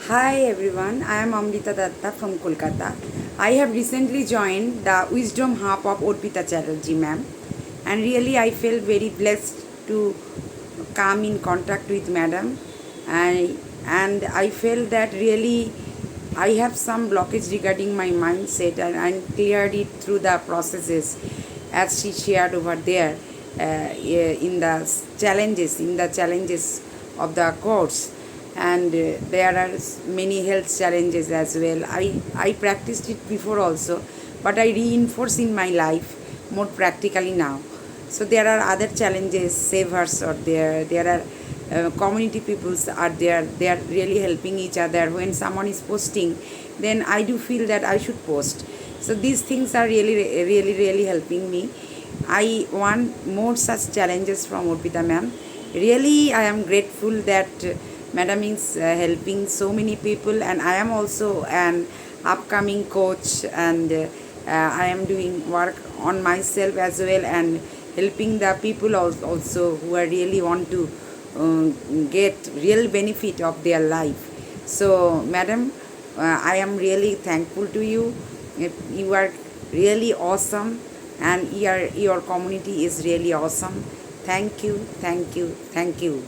Hi everyone, I am Amrita Dutta from Kolkata. I have recently joined the Wisdom Hub of Arpita Chatterjee ma'am, and really I feel very blessed to come in contact with madam. And I felt that really I have some blockage regarding my mindset, and I cleared it through the processes as she shared over there in the challenges of the course. And there are many health challenges as well. I practiced it before also, but I reinforce in my life more practically now. So there are other challenges, savers are there are community peoples are there, they are really helping each other. When someone is posting, then I do feel that I should post. So these things are really helping me. I want more such challenges from Arpita ma'am. Really, I am grateful that madam is helping so many people, and I am also an upcoming coach, and I am doing work on myself as well, and helping the people also who are really want to get real benefit of their life. So, madam, I am really thankful to you. You are really awesome, and your community is really awesome. Thank you, thank you, thank you.